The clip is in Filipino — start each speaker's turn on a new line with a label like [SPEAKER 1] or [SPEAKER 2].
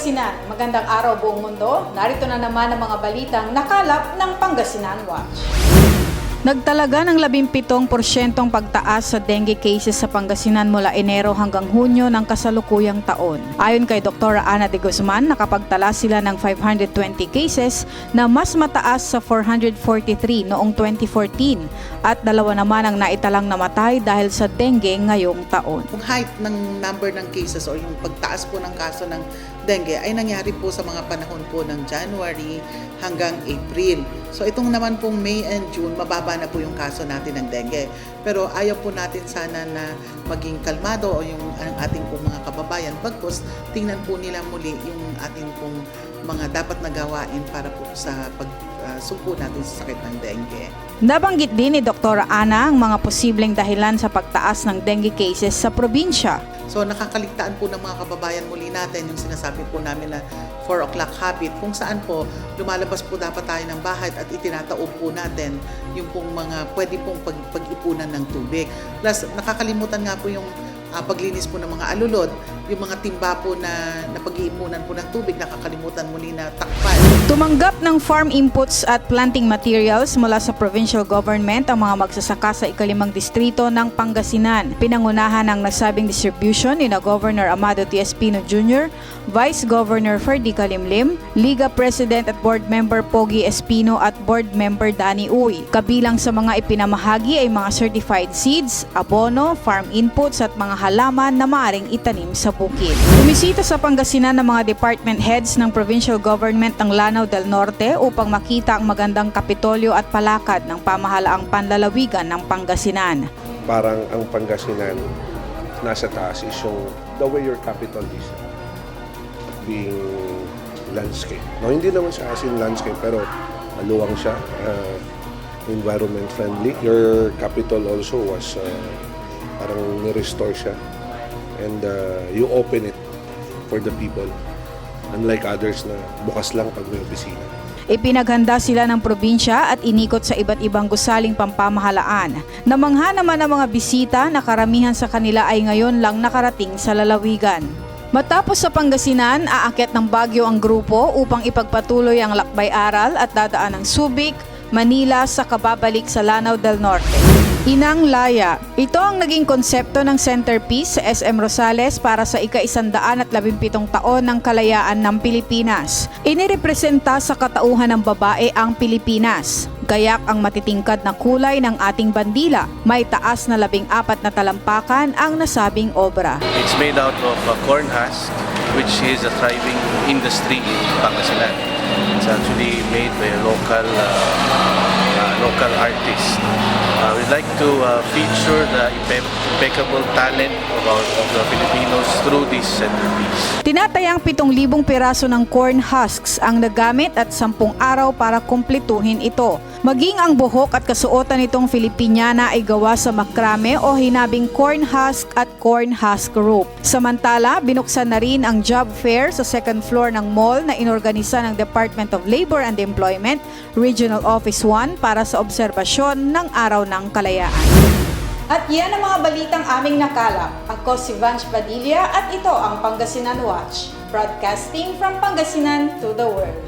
[SPEAKER 1] Pangasinan. Magandang araw buong mundo. Narito na naman ang mga balitang nakalap ng Pangasinan Watch. Nagtalaga ng 17% pagtaas sa dengue cases sa Pangasinan mula Enero hanggang Hunyo ng kasalukuyang taon. Ayon kay Dr. Ana de Guzman, nakapagtala sila ng 520 cases na mas mataas sa 443 noong 2014 at dalawa naman ang naitalang namatay dahil sa dengue ngayong taon.
[SPEAKER 2] Yung height ng number ng cases o yung pagtaas po ng kaso ng dengue ay nangyari po sa mga panahon po ng January hanggang April. So itong naman pong May and June, mababa na po yung kaso natin ng dengue. Pero ayaw po natin sana na maging kalmado o yung ang ating pong mga kababayan. Bagkus, tingnan po nila muli yung ating pong mga dapat na gawain para po sa pagsumpo natin sa sakit ng dengue.
[SPEAKER 1] Nabanggit din ni Dr. Ana ang mga posibleng dahilan sa pagtaas ng dengue cases sa probinsya.
[SPEAKER 2] So nakakaligtaan po ng mga kababayan muli natin yung sinasabi po namin na 4 o'clock habit, kung saan po lumalabas po dapat tayo ng bahay at itinataob po natin yung pong mga pwede pong pag-ipunan ng tubig. Plus nakakalimutan nga po yung paglinis po ng mga alulod, yung mga timba po na pag-iipunan po ng tubig, nakakalimutan muli na takpan.
[SPEAKER 1] Tumanggap ng farm inputs at planting materials mula sa provincial government ang mga magsasaka sa ikalimang distrito ng Pangasinan. Pinangunahan ng nasabing distribution ni Governor Amado T. Espino Jr., Vice Governor Ferdy Kalimlim, Liga President at Board Member Pogi Espino at Board Member Danny Uy. Kabilang sa mga ipinamahagi ay mga certified seeds, abono, farm inputs at mga halaman na maaaring itanim sa bukid. Bumisita sa Pangasinan ng mga department heads ng provincial government ng Lanao del Norte upang makita ang magandang kapitolyo at palakad ng pamahalaang panlalawigan ng Pangasinan.
[SPEAKER 3] Parang ang Pangasinan nasa taas is yung the way your capital is being landscape. No, hindi naman siya as in landscape pero maluwang siya, environment friendly. Your capital also was parang ni-restore siya and you open it for the people unlike others na bukas lang pag may opisina.
[SPEAKER 1] Ipinaghanda sila ng probinsya at inikot sa iba't ibang gusaling pampamahalaan. Namangha naman ang mga bisita na karamihan sa kanila ay ngayon lang nakarating sa lalawigan. Matapos sa Pangasinan, aakyat ng Baguio ang grupo upang ipagpatuloy ang lakbay-aral at dadaan ng Subic, Manila sa kababalik sa Lanao del Norte. Inang Laya. Ito ang naging konsepto ng centerpiece sa SM Rosales para sa ika-117 taon ng kalayaan ng Pilipinas. Inirepresenta sa katauhan ng babae ang Pilipinas. Gayak ang matitingkad na kulay ng ating bandila. May taas na 14 na talampakan ang nasabing obra.
[SPEAKER 4] It's made out of corn husk, which is a thriving industry in Pangasinan. It's actually made by a local artist. We'd like to feature the impeccable talent of the Filipinos through this centerpiece.
[SPEAKER 1] Tinatayang 7,000 piraso ng corn husks ang nagamit at 10 araw para kumpletuhin ito. Maging ang buhok at kasuotan nitong Filipiniana ay gawa sa makrame o hinabing corn husk at corn husk rope. Samantala, binuksan na rin ang job fair sa second floor ng mall na inorganisa ng Department of Labor and Employment, Regional Office 1 para sa obserbasyon ng Araw ng Kalayaan. At yan ang mga balitang aming nakalap. Ako si Vanch Padilla at ito ang Pangasinan Watch, broadcasting from Pangasinan to the world.